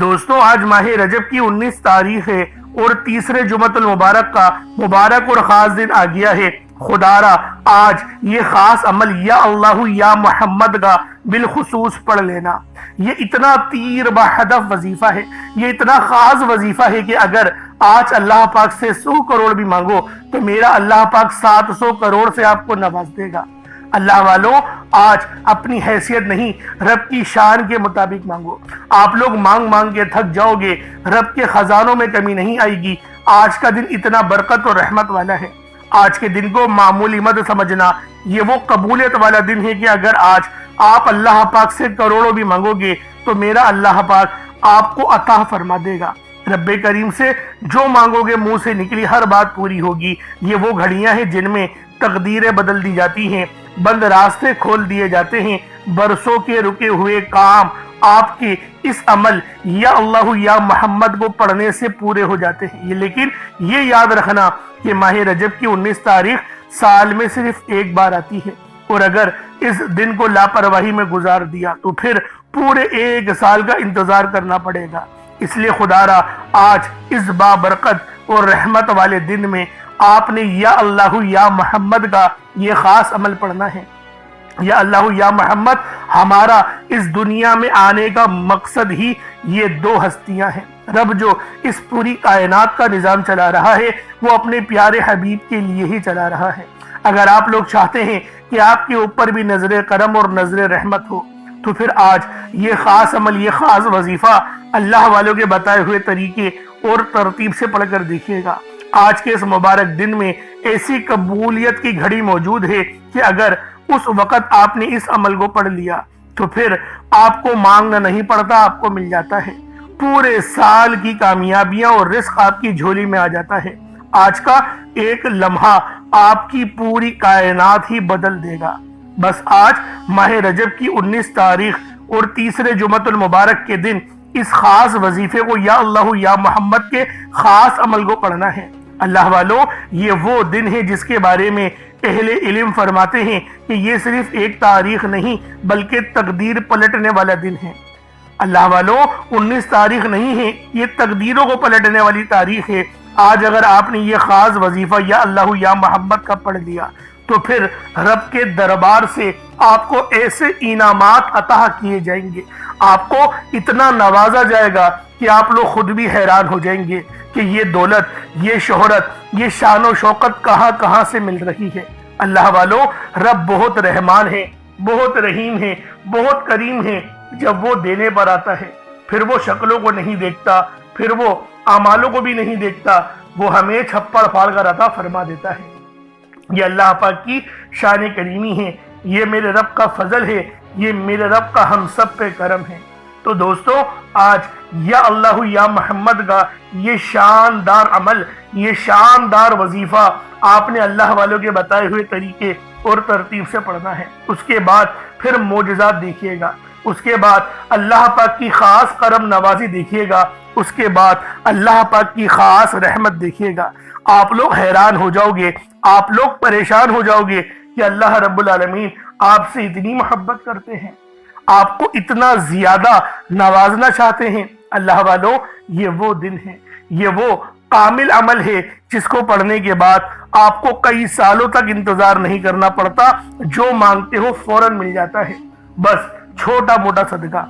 دوستوں آج ماہ رجب کی 19 تاریخ ہے اور تیسرے جمعۃ المبارک کا مبارک اور خاص دن آ گیا ہے۔ خدا را آج یہ خاص عمل یا اللہ یا محمد کا بالخصوص پڑھ لینا۔ یہ اتنا تیر بہدف وظیفہ ہے، یہ اتنا خاص وظیفہ ہے کہ اگر آج اللہ پاک سے 100 کروڑ بھی مانگو تو میرا اللہ پاک 700 کروڑ سے آپ کو نواز دے گا۔ اللہ والوں آج اپنی حیثیت نہیں رب کی شان کے مطابق مانگو۔ آپ لوگ مانگ مانگ کے تھک جاؤ گے، رب کے خزانوں میں کمی نہیں آئے گی۔ آج کا دن اتنا برکت اور رحمت والا ہے۔ آج کے دن کو معمولی مت سمجھنا، یہ وہ قبولیت والا دن ہے کہ اگر آج آپ اللہ پاک سے کروڑوں بھی مانگو گے تو میرا اللہ پاک آپ کو عطا فرما دے گا۔ رب کریم سے جو مانگو گے منہ سے نکلی ہر بات پوری ہوگی۔ یہ وہ گھڑیاں ہیں جن میں تقدیریں بدل دی جاتی ہیں، بند راستے کھول دیے جاتے ہیں، برسوں کے رکے ہوئے کام آپ کے اس عمل یا اللہ یا محمد کو پڑھنے سے پورے ہو جاتے ہیں۔ لیکن یہ یاد رکھنا کہ ماہ رجب کی 19 تاریخ سال میں صرف ایک بار آتی ہے، اور اگر اس دن کو لاپرواہی میں گزار دیا تو پھر پورے ایک سال کا انتظار کرنا پڑے گا۔ اس لیے خدا را آج اس بابرکت اور رحمت والے دن میں آپ نے یا اللہ یا محمد کا یہ خاص عمل پڑھنا ہے۔ یا اللہ یا محمد ہمارا اس دنیا میں آنے کا مقصد ہی یہ دو ہستیاں ہیں۔ رب جو اس پوری کائنات کا نظام چلا رہا ہے وہ اپنے پیارے حبیب کے لیے ہی چلا رہا ہے۔ اگر آپ لوگ چاہتے ہیں کہ آپ کے اوپر بھی نظر کرم اور نظر رحمت ہو تو پھر آج یہ خاص عمل، یہ خاص وظیفہ اللہ والوں کے بتائے ہوئے طریقے اور ترتیب سے پڑھ کر دیکھیے گا۔ آج کے اس مبارک دن میں ایسی قبولیت کی گھڑی موجود ہے کہ اگر اس وقت آپ نے اس عمل کو پڑھ لیا تو پھر آپ کو مانگنا نہیں پڑتا، آپ کو مل جاتا ہے۔ پورے سال کی کامیابیاں اور رزق آپ کی جھولی میں آ جاتا ہے۔ آج کا ایک لمحہ آپ کی پوری کائنات ہی بدل دے گا۔ بس آج ماہ رجب کی 19 تاریخ اور تیسرے جمعۃ المبارک کے دن اس خاص وظیفے کو یا اللہ یا محمد کے خاص عمل کو پڑھنا ہے۔ اللہ والوں یہ وہ دن ہے جس کے بارے میں اہل علم فرماتے ہیں کہ یہ صرف ایک تاریخ نہیں بلکہ تقدیر پلٹنے والا دن ہے۔ اللہ والوں 19 تاریخ نہیں ہے، یہ تقدیروں کو پلٹنے والی تاریخ ہے۔ آج اگر آپ نے یہ خاص وظیفہ یا اللہ یا محمد کا پڑھ لیا تو پھر رب کے دربار سے آپ کو ایسے انعامات عطا کیے جائیں گے، آپ کو اتنا نوازا جائے گا کہ آپ لوگ خود بھی حیران ہو جائیں گے کہ یہ دولت، یہ شہرت، یہ شان و شوکت کہاں کہاں سے مل رہی ہے۔ اللہ والوں رب بہت رحمان ہے، بہت رحیم ہے، بہت کریم ہے۔ جب وہ دینے پر آتا ہے پھر وہ شکلوں کو نہیں دیکھتا، پھر وہ اعمالوں کو بھی نہیں دیکھتا، وہ ہمیں چھپڑ پھاڑ کر عطا فرما دیتا ہے۔ یہ اللہ پاک کی شان کریمی ہے، یہ میرے رب کا فضل ہے، یہ میرے رب کا ہم سب پہ کرم ہے۔ تو دوستو آج یا اللہ یا محمد کا یہ شاندار عمل، یہ شاندار وظیفہ آپ نے اللہ والوں کے بتائے ہوئے طریقے اور ترتیب سے پڑھنا ہے۔ اس کے بعد پھر معجزات دیکھیے گا، اس کے بعد اللہ پاک کی خاص کرم نوازی دیکھیے گا، اس کے بعد اللہ پاک کی خاص رحمت دیکھیے گا۔ آپ لوگ حیران ہو جاؤ گے، آپ لوگ پریشان ہو جاؤ گے کہ اللہ رب العالمین آپ سے اتنی محبت کرتے ہیں، آپ کو اتنا زیادہ نوازنا چاہتے ہیں۔ اللہ والوں یہ وہ دن ہے، یہ وہ کامل عمل ہے جس کو پڑھنے کے بعد آپ کو کئی سالوں تک انتظار نہیں کرنا پڑتا، جو مانگتے ہو فوراً مل جاتا ہے۔ بس چھوٹا موٹا صدقہ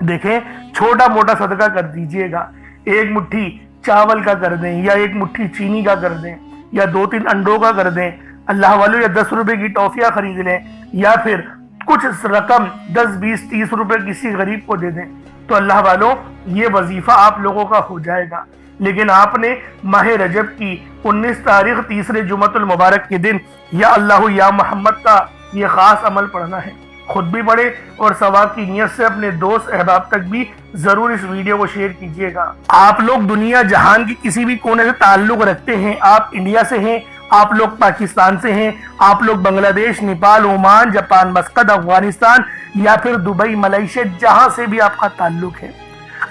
دیکھیں، چھوٹا موٹا صدقہ کر دیجئے گا۔ ایک مٹھی چاول کا کر دیں، یا ایک مٹھی چینی کا کر دیں، یا 2-3 انڈوں کا کر دیں اللہ والوں، یا 10 روپے کی ٹافیاں خرید لیں، یا پھر کچھ رقم 10 20 30 روپے کسی غریب کو دے دیں تو اللہ والوں یہ وظیفہ آپ لوگوں کا ہو جائے گا۔ لیکن آپ نے ماہ رجب کی 19 تاریخ تیسرے جمعۃ المبارک کے دن یا اللہ یا محمد کا یہ خاص عمل پڑھنا ہے۔ خود بھی پڑھے اور ثواب کی نیت سے اپنے دوست احباب تک بھی ضرور اس ویڈیو کو شیئر کیجیے گا۔ آپ لوگ دنیا جہان کی کسی بھی کونے سے تعلق رکھتے ہیں، آپ انڈیا سے ہیں، آپ لوگ پاکستان سے ہیں، آپ لوگ بنگلہ دیش، Nepal, Oman, Japan, Muscat, Afghanistan یا پھر دبئی، ملائیشیا، جہاں سے بھی آپ کا تعلق ہے،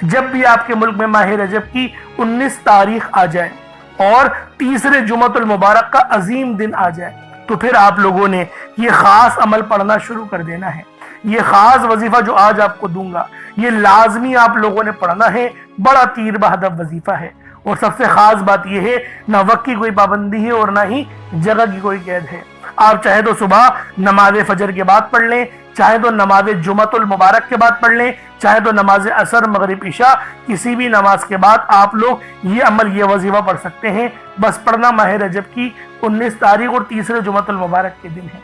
جب بھی آپ کے ملک میں ماہ رجب کی 19 تاریخ آ جائے اور تیسرے جمعۃ المبارک کا عظیم دن آ جائے تو پھر آپ لوگوں نے یہ خاص عمل پڑھنا شروع کر دینا ہے۔ یہ خاص وظیفہ جو آج آپ کو دوں گا، یہ لازمی آپ لوگوں نے پڑھنا ہے، بڑا تیر بہدف وظیفہ ہے۔ اور سب سے خاص بات یہ ہے، نہ وقت کی کوئی پابندی ہے اور نہ ہی جگہ کی کوئی قید ہے۔ آپ چاہے تو صبح نماز فجر کے بعد پڑھ لیں، چاہے تو نماز جمعۃ المبارک کے بعد پڑھ لیں، چاہے تو نماز عصر مغرب عشاء کسی بھی نماز کے بعد آپ لوگ یہ عمل یہ وظیفہ پڑھ سکتے ہیں۔ بس پڑھنا ماہ رجب کی 19 تاریخ اور تیسرے جمعۃ المبارک کے دن ہے۔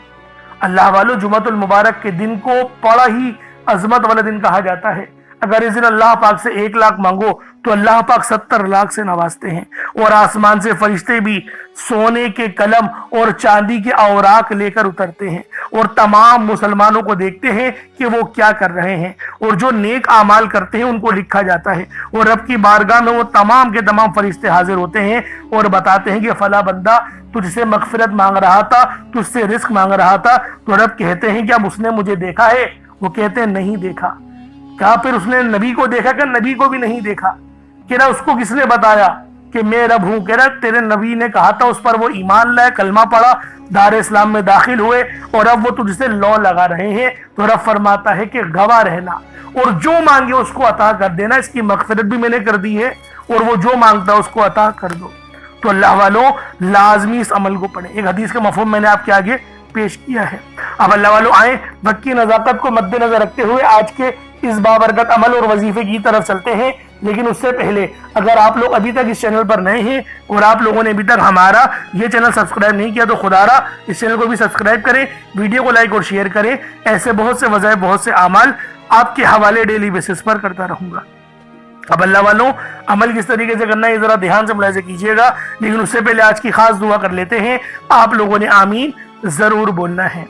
اللہ والو، جمعۃ المبارک کے دن کو بڑا ہی عظمت والا دن کہا جاتا ہے۔ اگر اس دن اللہ پاک سے 1 لاکھ مانگو تو اللہ پاک 70 لاکھ سے نوازتے ہیں، اور آسمان سے فرشتے بھی سونے کے قلم اور چاندی کے اوراق لے کر اترتے ہیں اور تمام مسلمانوں کو دیکھتے ہیں کہ وہ کیا کر رہے ہیں، اور جو نیک اعمال کرتے ہیں ان کو لکھا جاتا ہے، اور رب کی بارگاہ میں وہ تمام کے تمام فرشتے حاضر ہوتے ہیں اور بتاتے ہیں کہ فلاں بندہ تجھ سے مغفرت مانگ رہا تھا، تجھ سے رزق مانگ رہا تھا۔ تو رب کہتے ہیں کیا اس نے مجھے دیکھا ہے؟ وہ کہتے ہیں نہیں دیکھا۔ کہا پھر اس نے نبی کو دیکھا؟ کہ نبی کو بھی نہیں دیکھا۔ کہ نہ اس کو کس نے بتایا کہ میں رب ہوں؟ کہ نہ تیرے نبی نے کہا تھا، اس پر وہ ایمان لائے، کلمہ پڑھا، دار اسلام میں داخل ہوئے، اور اب وہ تجھ سے لو لگا رہے ہیں۔ تو رب فرماتا ہے کہ گواہ رہنا اور جو مانگے اس کو عطا کر دینا، اس کی مغفرت بھی میں نے کر دی ہے، اور وہ جو مانگتا ہے اس کو عطا کر دو۔ تو اللہ والوں لازمی اس عمل کو پڑھیں۔ ایک حدیث کا مفہوم میں نے آپ کے آگے پیش کیا ہے۔ اب اللہ والوں آئیں وقت کی نزاکت کو مد نظر رکھتے ہوئے آج کے اس بابرکت عمل اور وظیفے کی طرف چلتے ہیں۔ لیکن اس سے پہلے اگر آپ لوگ ابھی تک اس چینل پر نئے ہیں اور آپ لوگوں نے ابھی تک ہمارا یہ چینل سبسکرائب نہیں کیا تو خدا را اس چینل کو بھی سبسکرائب کریں، ویڈیو کو لائک اور شیئر کریں۔ ایسے بہت سے وظائف، بہت سے اعمال آپ کے حوالے ڈیلی بیسس پر کرتا رہوں گا۔ اب اللہ والوں عمل کس طریقے سے کرنا ہے یہ ذرا دھیان سے ملاحظہ کیجیے گا، لیکن اس سے پہلے آج کی خاص دعا کر لیتے ہیں۔ آپ لوگوں نے آمین ضرور بولنا ہے۔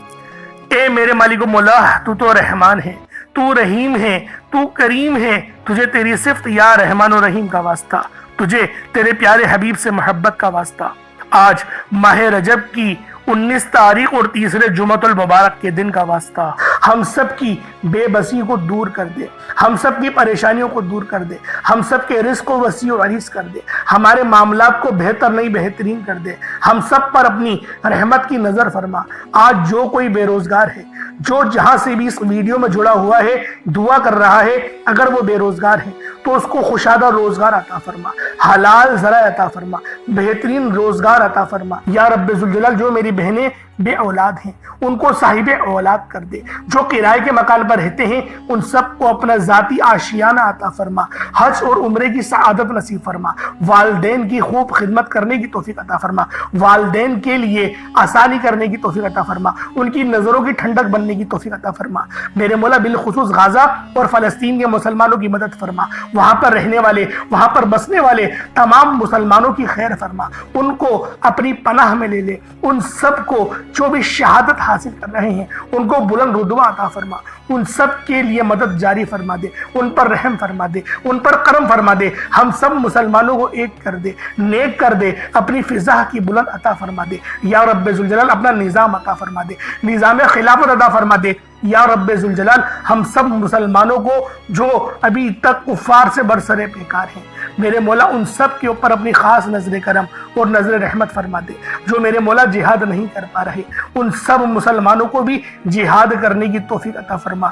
اے میرے مالک و مولا، تو رحمان ہے، تو رحیم ہے، تو کریم ہے، تجھے تیری صفت یا رحمان و رحیم کا واسطہ، تجھے تیرے پیارے حبیب سے محبت کا واسطہ۔ آج ماہ رجب کی 19 تاریخ اور تیسرے جمعۃ المبارک کے دن کا واسطہ، ہم سب کی بے بسی کو دور کر دے، ہم سب کی پریشانیوں کو دور کر دے، ہم سب کے رزق کو وسیع و عریض کر دے، ہمارے معاملات کو بہتر نہیں بہترین کر دے، ہم سب پر اپنی رحمت کی نظر فرما۔ آج جو کوئی بے روزگار ہے، جو جہاں سے بھی اس ویڈیو میں جڑا ہوا ہے دعا کر رہا ہے، اگر وہ بے روزگار ہے تو اس کو خوشادہ روزگار عطا فرما، حلال ذرائع عطا فرما، بہترین روزگار عطا فرما۔ یا رب ذوالجلال، جو میری بہنیں بے اولاد ہیں ان کو صاحب اولاد کر دے، جو کرائے کے مکان پر رہتے ہیں ان سب کو اپنا ذاتی آشیانہ عطا فرما، حج اور عمرے کی سعادت نصیب فرما، والدین کی خوب خدمت کرنے کی توفیق عطا فرما، والدین کے لیے آسانی کرنے کی توفیق عطا فرما، ان کی نظروں کی ٹھنڈک بننے کی توفیق عطا فرما۔ میرے مولا بالخصوص غزہ اور فلسطین کے مسلمانوں کی مدد فرما، وہاں پر رہنے والے، وہاں پر بسنے والے تمام مسلمانوں کی خیر فرما، ان کو اپنی پناہ میں لے لے، ان سب کو جو بھی شہادت حاصل کر رہے ہیں ان کو بلند رتبہ عطا فرما، ان سب کے لیے مدد جاری فرما دے، ان پر رحم فرما دے، ان پر کرم فرما دے، ہم سب مسلمانوں کو ایک کر دے، نیک کر دے، اپنی فضا کی بلند عطا فرما دے۔ یا رب ذوالجلال اپنا نظام عطا فرما دے، نظام خلافت عطا فرما دے۔ یا رب ذوالجلال ہم سب مسلمانوں کو جو ابھی تک کفار سے برسرے پیکار ہیں، میرے مولا ان سب کے اوپر اپنی خاص نظر کرم اور نظر رحمت فرما دے۔ جو میرے مولا جہاد نہیں کر پا رہے ان سب مسلمانوں کو بھی جہاد کرنے کی توفیق عطا فرما،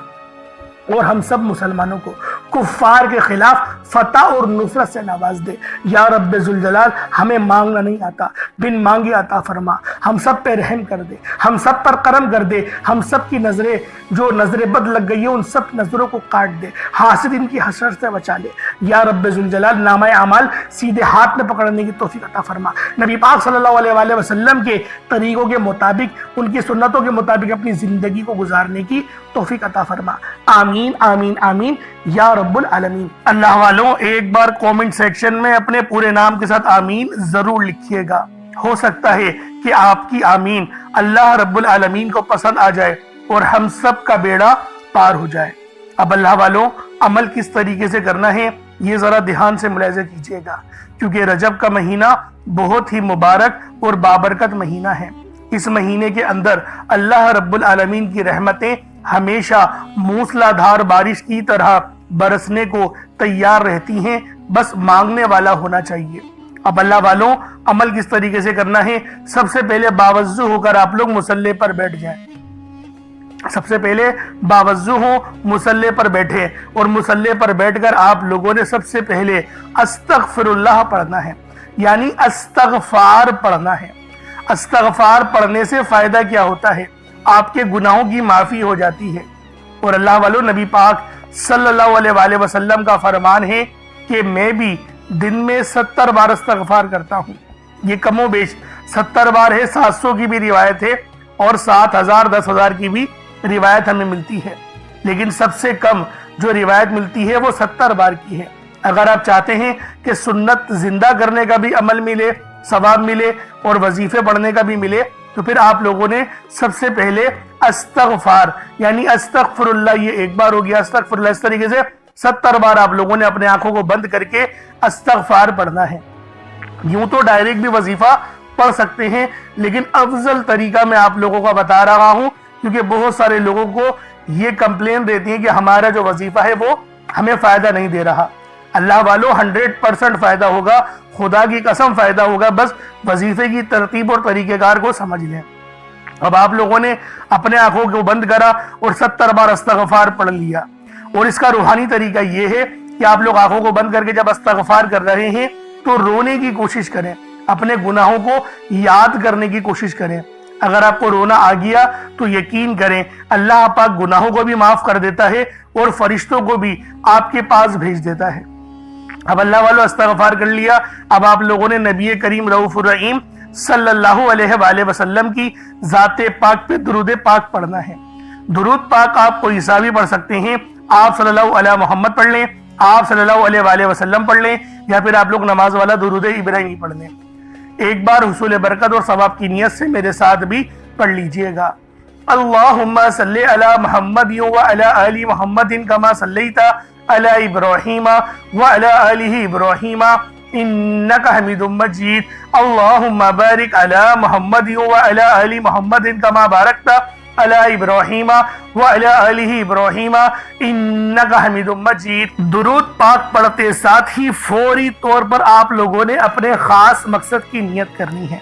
اور ہم سب مسلمانوں کو کفار کے خلاف فتح اور نصرت سے نواز دے۔ یا رب ذوالجلال ہمیں مانگنا نہیں آتا، بن مانگے عطا فرما، ہم سب پہ رحم کر دے، ہم سب پر کرم کر دے، ہم سب کی نظریں جو نظر بد لگ گئی ہے ان سب نظروں کو کاٹ دے، حاسدین کی حسرت سے بچا لے۔ یا رب ذوالجلال نامہ اعمال سیدھے ہاتھ میں پکڑنے کی توفیق عطا فرما، نبی پاک صلی اللہ علیہ وآلہ وسلم کے طریقوں کے مطابق، ان کی سنتوں کے مطابق اپنی زندگی کو گزارنے کی توفیق عطا فرما۔ آمین آمین آمین یا رب العالمین۔ اللہ والوں ایک بار کومنٹ سیکشن میں اپنے پورے نام کے ساتھ آمین ضرور لکھیے گا، ہو سکتا ہے کہ آپ کی آمین اللہ رب العالمین کو پسند آ جائے اور ہم سب کا بیڑا پار ہو جائے۔ اب اللہ والوں عمل کس طریقے سے کرنا ہے یہ ذرا دھیان سے ملاحظہ کیجیے گا، کیونکہ رجب کا مہینہ بہت ہی مبارک اور بابرکت مہینہ ہے۔ اس مہینے کے اندر اللہ رب العالمین کی رحمتیں ہمیشہ موسلا دھار بارش کی طرح برسنے کو تیار رہتی ہیں، بس مانگنے والا ہونا چاہیے۔ اب اللہ والوں عمل کس طریقے سے کرنا ہے؟ سب سے پہلے باوضو ہو کر آپ لوگ مصلی پر بیٹھ جائیں، سب سے پہلے باوضو ہو، مصلی پر بیٹھے، اور مصلی پر بیٹھ کر آپ لوگوں نے سب سے پہلے استغفر اللہ پڑھنا ہے، یعنی استغفار پڑھنا ہے۔ استغفار پڑھنے سے فائدہ کیا ہوتا ہے؟ آپ کے گناہوں کی معافی ہو جاتی ہے، اور اللہ والو نبی پاک صلی اللہ علیہ وآلہ وسلم کا فرمان ہے کہ میں بھی دن میں 70 بار استغفار کرتا ہوں۔ یہ کم و بیش 70 بار ہے، 700 کی بھی روایت ہے اور 7000 10,000 کی بھی روایت ہمیں ملتی ہے، لیکن سب سے کم جو روایت ملتی ہے وہ 70 بار کی ہے۔ اگر آپ چاہتے ہیں کہ سنت زندہ کرنے کا بھی عمل ملے، ثواب ملے اور وظیفے پڑھنے کا بھی ملے، تو پھر آپ لوگوں نے سب سے پہلے استغفار یعنی استغفر اللہ، یہ ایک بار ہو گیا، استغفر اللہ، اس طریقے سے 70 بار آپ لوگوں نے اپنے آنکھوں کو بند کر کے استغفار پڑھنا ہے۔ یوں تو ڈائریکٹ بھی وظیفہ پڑھ سکتے ہیں، لیکن افضل طریقہ میں آپ لوگوں کو بتا رہا ہوں، کیونکہ بہت سارے لوگوں کو یہ کمپلین رہتی ہے کہ ہمارا جو وظیفہ ہے وہ ہمیں فائدہ نہیں دے رہا۔ اللہ والو 100% فائدہ ہوگا، خدا کی قسم فائدہ ہوگا، بس وظیفے کی ترتیب اور طریقہ کار کو سمجھ لیں۔ اب آپ لوگوں نے اپنے آنکھوں کو بند کرا اور 70 بار استغفار پڑھ لیا، اور اس کا روحانی طریقہ یہ ہے کہ آپ لوگ آنکھوں کو بند کر کے جب استغفار کر رہے ہیں تو رونے کی کوشش کریں، اپنے گناہوں کو یاد کرنے کی کوشش کریں۔ اگر آپ کو رونا آ گیا تو یقین کریں اللہ پاک گناہوں کو بھی معاف کر دیتا ہے اور فرشتوں کو بھی آپ کے پاس بھیج دیتا ہے۔ اب اللہ والو استغفار کر لیا، اب آپ لوگوں نے نبی کریم رؤوف الرحیم صلی اللہ علیہ وآلہ وسلم کی ذات پاک پہ درود پاک پڑھنا ہے۔ درود پاک آپ کوئی سا بھی پڑھ سکتے ہیں، آپ صلی اللہ علیہ محمد پڑھ لیں، آپ صلی اللہ علیہ وآلہ وسلم پڑھ لیں، یا پھر آپ لوگ نماز والا درود ابراہیمی پڑھ لیں۔ ایک بار حصول برکت اور ثواب کی نیت سے میرے ساتھ بھی پڑھ لیجئے گا۔ اللہم صلی علی محمد وعلی آل محمد کما صلیت علی ابراہیم وعلی آل ابراہیم انکا حمید مجید۔ اللہم بارک علی محمد وعلی آل محمد کما بارکت علی ابراہیم وعلی آل ابراہیم انکا حمید مجید۔ درود پاک پڑھتے ساتھ ہی فوری طور پر آپ لوگوں نے اپنے خاص مقصد کی نیت کرنی ہے۔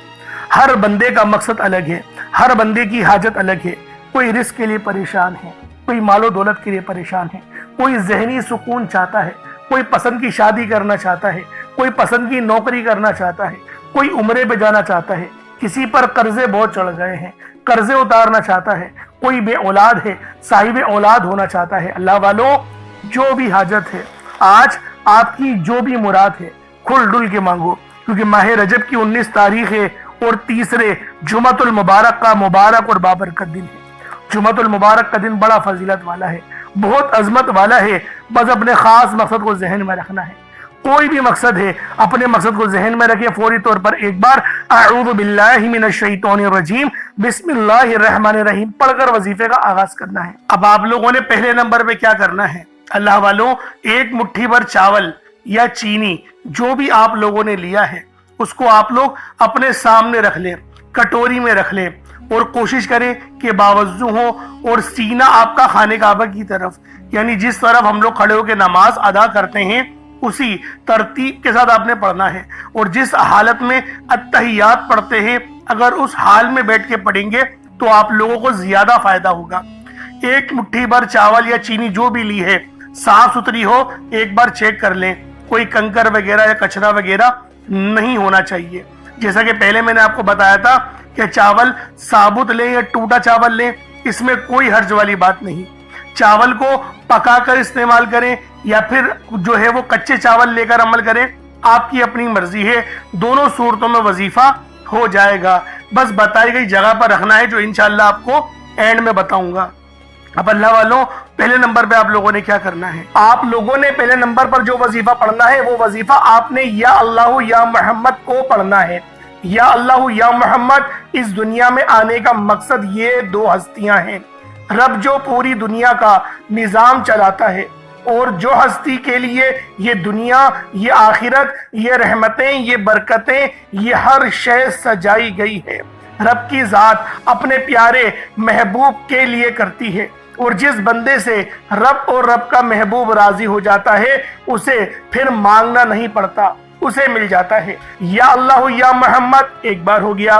ہر بندے کا مقصد الگ ہے، ہر بندے کی حاجت الگ ہے۔ کوئی رزق کے لیے پریشان ہے، کوئی مال و دولت کے لیے پریشان ہے، کوئی ذہنی سکون چاہتا ہے، کوئی پسند کی شادی کرنا چاہتا ہے، کوئی پسند کی نوکری کرنا چاہتا ہے، کوئی عمرے پہ جانا چاہتا ہے، کسی پر قرضے بہت چڑھ گئے ہیں، قرضے اتارنا چاہتا ہے، کوئی بے اولاد ہے، صاحب اولاد ہونا چاہتا ہے۔ اللہ والو جو بھی حاجت ہے، آج آپ کی جو بھی مراد ہے، کھل ڈل کے مانگو، کیونکہ ماہ رجب کی 19 تاریخ ہے اور تیسرے جمعۃ المبارک کا مبارک اور بابرکت دن ہے۔ جمعۃ المبارک کا دن بڑا فضیلت والا ہے، بہت عظمت والا ہے، بس اپنے خاص مقصد کو ذہن میں رکھنا ہے۔ کوئی بھی مقصد ہے اپنے مقصد کو ذہن میں رکھے، فوری طور پر ایک بار اعوذ باللہ من الشیطان الرجیم بسم اللہ الرحمن الرحیم پڑھ کر وظیفے کا آغاز کرنا ہے۔ اب آپ لوگوں نے پہلے نمبر پہ کیا کرنا ہے؟ اللہ والوں، ایک مٹھی بھر چاول یا چینی جو بھی آپ لوگوں نے لیا ہے اس کو آپ لوگ اپنے سامنے رکھ لیں، کٹوری میں رکھ لیں، اور کوشش کریں کہ باوضو ہو اور سینہ آپ کا خانہ کعبہ کی طرف، یعنی جس طرف ہم لوگ کھڑے ہو کے نماز ادا کرتے ہیں اسی ترتیب کے ساتھ آپ نے پڑھنا ہے۔ اور جس حالت میں اتحیات پڑھتے ہیں اگر اس حال میں بیٹھ کے پڑھیں گے تو آپ لوگوں کو زیادہ فائدہ ہوگا۔ ایک مٹھی بھر چاول یا چینی جو بھی لی ہے صاف ستھری ہو، ایک بار چیک کر لیں، کوئی کنکر وغیرہ یا کچرا وغیرہ نہیں ہونا چاہیے۔ جیسا کہ پہلے میں نے آپ کو بتایا تھا کہ چاول ثابت لیں یا ٹوٹا چاول لیں، اس میں کوئی حرج والی بات نہیں۔ چاول کو پکا کر استعمال کریں یا پھر جو ہے وہ کچے چاول لے کر عمل کریں، آپ کی اپنی مرضی ہے، دونوں صورتوں میں وظیفہ ہو جائے گا۔ بس بتائی گئی جگہ پر رکھنا ہے جو انشاءاللہ آپ کو اینڈ میں بتاؤں گا۔ اب اللہ والوں، پہلے نمبر پہ آپ لوگوں نے کیا کرنا ہے؟ آپ لوگوں نے پہلے نمبر پر جو وظیفہ پڑھنا ہے وہ وظیفہ آپ نے یا اللہ یا محمد کو پڑھنا ہے۔ یا اللہ یا محمد، اس دنیا میں آنے کا مقصد یہ دو ہستیاں ہیں۔ رب جو پوری دنیا کا نظام چلاتا ہے اور جو ہستی کے لیے یہ دنیا، یہ آخرت، یہ رحمتیں، یہ برکتیں، یہ ہر شے سجائی گئی ہے، رب کی ذات اپنے پیارے محبوب کے لیے کرتی ہے۔ اور جس بندے سے رب اور رب کا محبوب راضی ہو جاتا ہے اسے پھر مانگنا نہیں پڑتا، اسے مل جاتا ہے۔ یا اللہ یا محمد ایک بار ہو گیا،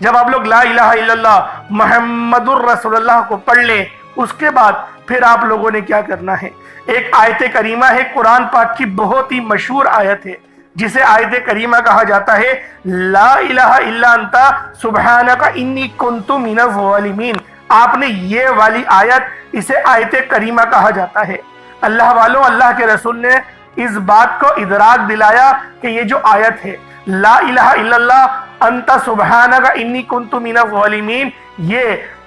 جب آپ لوگ لا الہ الا اللہ محمد الرسول اللہ کو پڑھ لیں، اس کے بعد پھر آپ لوگوں نے کیا کرنا ہے، ایک آیت کریمہ ہے قرآن پاک کی بہت ہی مشہور آیت ہے جسے آیت کریمہ کہا جاتا ہے، لا الہ الا انت سبحانک انی کنت من الظالمین۔ آپ نے یہ والی آیت، اسے آیت کریمہ کہا جاتا ہے۔ اللہ والوں، اللہ کے رسول نے اس بات کو ادراک دلایا کہ یہ جو آیت ہے لا الہ الا اللہ انت سبحانک انی کنت من الظالمین، یہ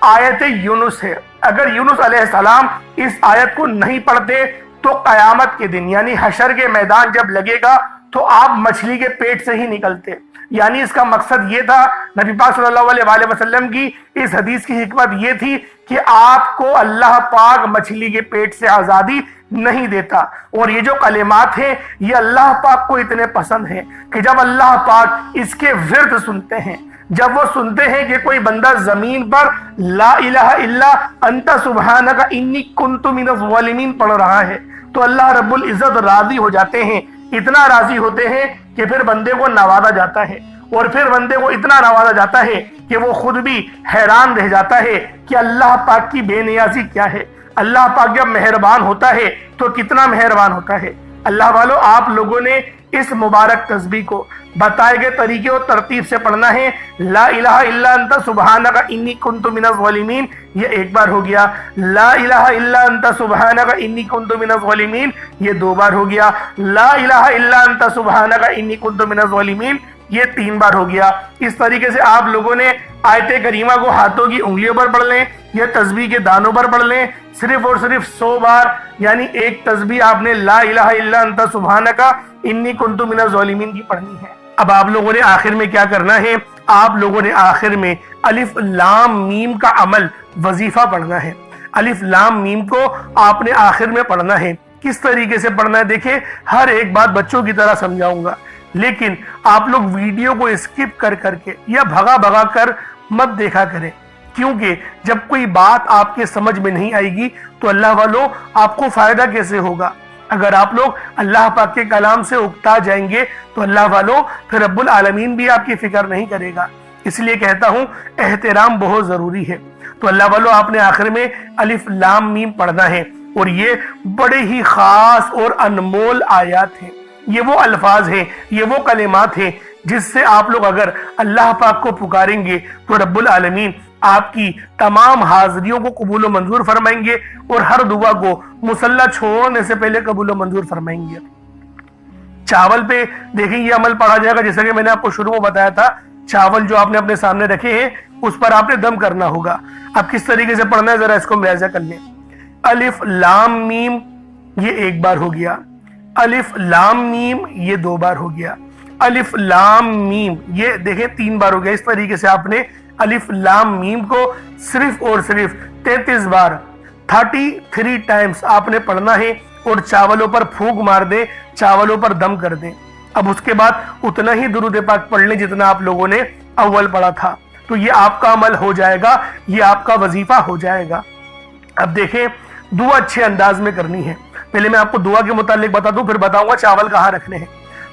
آیت یونس ہے۔ اگر یونس علیہ السلام اس آیت کو نہیں پڑھتے تو قیامت کے دن یعنی حشر کے میدان جب لگے گا تو آپ مچھلی کے پیٹ سے ہی نکلتے۔ یعنی اس کا مقصد یہ تھا، نبی پاک صلی اللہ علیہ وآلہ وسلم کی اس حدیث کی حکمت یہ تھی کہ آپ کو اللہ پاک مچھلی کے پیٹ سے آزادی نہیں دیتا۔ اور یہ جو کلمات ہیں یہ اللہ پاک کو اتنے پسند ہیں کہ جب اللہ پاک اس کے ورد سنتے ہیں، جب وہ سنتے ہیں کہ کوئی بندہ زمین پر لا الہ الا انت سبحانک انی کنت من الظالمین پڑھ رہا ہے تو اللہ رب العزت راضی ہو جاتے ہیں، اتنا راضی ہوتے ہیں کہ پھر بندے کو نوازا جاتا ہے، اور پھر بندے کو اتنا نوازا جاتا ہے کہ وہ خود بھی حیران رہ جاتا ہے کہ اللہ پاک کی بے نیازی کیا ہے۔ اللہ پاک جب مہربان ہوتا ہے تو کتنا مہربان ہوتا ہے۔ اللہ والو، آپ لوگوں نے اس مبارک تسبیح کو بتائے گئے طریقے اور ترتیب سے پڑھنا ہے۔ لا الہ الا انت سبحانک انی کنت من الظالمین یہ ایک بار ہو گیا، لا الہ الا انت سبحانک انی کنت من الظالمین یہ دو بار ہو گیا، لا الہ الا انت سبحانک انی کنت من الظالمین یہ تین بار ہو گیا۔ اس طریقے سے آپ لوگوں نے آیت کریمہ کو ہاتھوں کی انگلیوں پر پڑھ لیں یا تسبیح کے دانوں پر پڑھ لیں، صرف اور صرف 100 بار، یعنی ایک تسبیح آپ نے لا الہ الا انت سبحانک انی کنت من الظالمین کی پڑھنی ہے۔ اب آپ لوگوں نے آخر میں کیا کرنا ہے، آپ لوگوں نے آخر میں الف لام میم کا عمل وظیفہ پڑھنا ہے۔ الف لام میم کو آپ نے آخر میں پڑھنا ہے۔ کس طریقے سے پڑھنا ہے دیکھیں، ہر ایک بات بچوں کی طرح سمجھاؤں گا، لیکن آپ لوگ ویڈیو کو اسکپ کر کے یا بھگا بھگا کر مت دیکھا کریں، کیونکہ جب کوئی بات آپ کے سمجھ میں نہیں آئے گی تو اللہ والوں آپ کو فائدہ کیسے ہوگا۔ اگر آپ لوگ اللہ پاک کے کلام سے اکتا جائیں گے تو اللہ والوں پھر رب العالمین بھی آپ کی فکر نہیں کرے گا۔ اس لیے کہتا ہوں احترام بہت ضروری ہے۔ تو اللہ والوں آپ نے آخر میں الف لام میم پڑھنا ہے، اور یہ بڑے ہی خاص اور انمول آیات ہیں، یہ وہ الفاظ ہیں، یہ وہ کلمات ہیں جس سے آپ لوگ اگر اللہ پاک کو پکاریں گے تو رب العالمین آپ کی تمام حاضریوں کو قبول و منظور فرمائیں گے، اور ہر دعا کو مصلی چھوڑنے سے پہلے قبول و منظور فرمائیں گے۔ چاول پہ دیکھیں یہ عمل پڑھا جائے گا، جیسا کہ میں نے آپ کو شروع میں بتایا تھا، چاول جو آپ نے اپنے سامنے رکھے ہیں اس پر آپ نے دم کرنا ہوگا۔ اب کس طریقے سے پڑھنا ہے ذرا اس کو ملاحظہ کر لیں۔ الف لام میم یہ ایک بار ہو گیا، الف لام میم یہ دو بار ہو گیا، الف لام میم یہ دیکھیں تین بار ہو گیا۔ اس طریقے سے آپ نے الف لام میم کو صرف اور صرف 33 بار 33 ٹائمز آپ نے پڑھنا ہے، اور چاولوں پر پھونک مار دیں، چاولوں پر دم کر دیں۔ اب اس کے بعد اتنا ہی درود پاک پڑھ لیں جتنا آپ لوگوں نے اول پڑھا تھا، تو یہ آپ کا عمل ہو جائے گا، یہ آپ کا وظیفہ ہو جائے گا۔ اب دیکھیں دعا اچھے انداز میں کرنی ہے۔ پہلے میں آپ کو دعا کے متعلق بتا دوں، پھر بتاؤں گا چاول کہاں رکھنے ہیں۔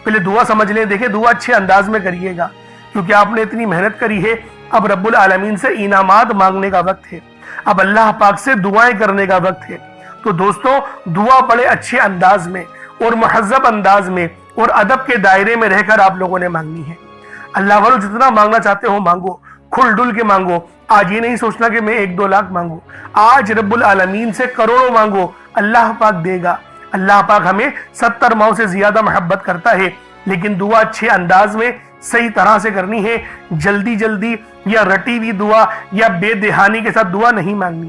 پہلے دعا سمجھ لیں، دیکھیں دعا اچھے انداز میں کریے گا، کیونکہ آپ نے اتنی محنت کری ہے۔ اب رب العالمین سے انعامات مانگنے کا وقت ہے، اب اللہ پاک سے دعائیں کرنے کا وقت ہے۔ تو دوستوں دعا بڑے اچھے انداز میں اور مہذب انداز میں اور ادب کے دائرے میں رہ کر آپ لوگوں نے مانگنی ہے۔ اللہ والو جتنا مانگنا چاہتے ہو مانگو، کھل ڈل کے مانگو۔ آج یہ نہیں سوچنا کہ میں 1-2 لاکھ مانگوں، آج رب العالمین سے کروڑوں مانگو، اللہ پاک دے گا۔ اللہ پاک ہمیں 70 ماؤں سے زیادہ محبت کرتا ہے، لیکن دعا اچھے انداز میں صحیح طرح سے کرنی ہے۔ جلدی جلدی یا رٹی ہوئی دعا یا بے دہانی کے ساتھ دعا نہیں مانگنی۔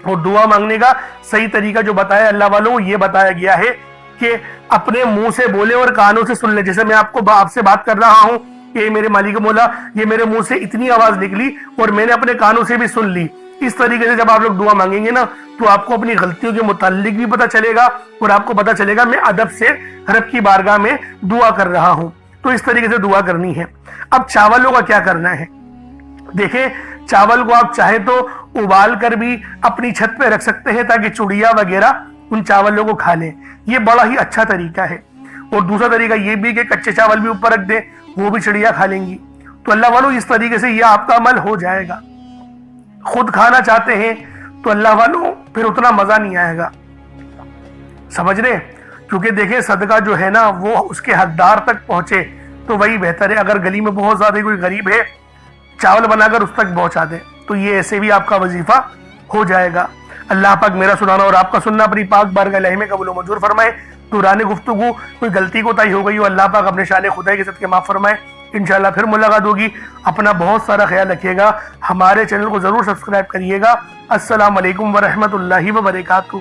اور دعا مانگنے کا صحیح طریقہ جو بتایا اللہ والوں یہ بتایا گیا ہے کہ اپنے منہ سے بولے اور کانوں سے سن لے۔ جیسے میں آپ سے بات کر رہا ہوں کہ میرے مالک مولا یہ میرے منہ سے اتنی آواز نکلی اور میں نے اپنے کانوں سے بھی سن لی۔ اس طریقے سے جب آپ لوگ دعا مانگیں گے نا تو آپ کو اپنی غلطیوں کے متعلق بھی پتہ چلے گا، اور آپ کو پتہ چلے گا میں ادب سے رب کی بارگاہ میں دعا کر رہا ہوں۔ تو اس طریقے سے دعا کرنی ہے۔ اب چاولوں کا کیا کرنا ہے، دیکھیں چاول کو آپ چاہے تو ابال کر بھی اپنی چھت پہ رکھ سکتے ہیں تاکہ چڑیا وغیرہ ان چاولوں کو کھا لیں، یہ بڑا ہی اچھا طریقہ ہے۔ اور دوسرا طریقہ یہ بھی کہ کچے چاول بھی اوپر رکھ دیں، وہ بھی چڑیا کھا لیں گی۔ تو اللہ والوں اس طریقے سے یہ آپ کا عمل ہو جائے گا. خود کھانا چاہتے ہیں تو اللہ والوں پھر اتنا مزہ نہیں آئے گا, سمجھ رہے, کیونکہ دیکھیں صدقہ جو ہے نا وہ اس کے حقدار تک پہنچے تو وہی بہتر ہے. اگر گلی میں بہت زیادہ کوئی غریب ہے, چاول بنا کر اس تک پہنچا دے تو یہ ایسے بھی آپ کا وظیفہ ہو جائے گا. اللہ پاک میرا سنانا اور آپ کا سننا اپنی پاک بارگاہ الہی میں قبول و منظور فرمائے. دوران گفتگو کوئی غلطی کوتاہی ہو گئی ہو, اللہ پاک اپنے شان خدائی کے صدقے معاف فرمائے. انشاءاللہ پھر ملاقات ہوگی. اپنا بہت سارا خیال رکھیے گا. ہمارے چینل کو ضرور سبسکرائب کریے گا. السلام علیکم ورحمۃ اللہ وبرکاتہ.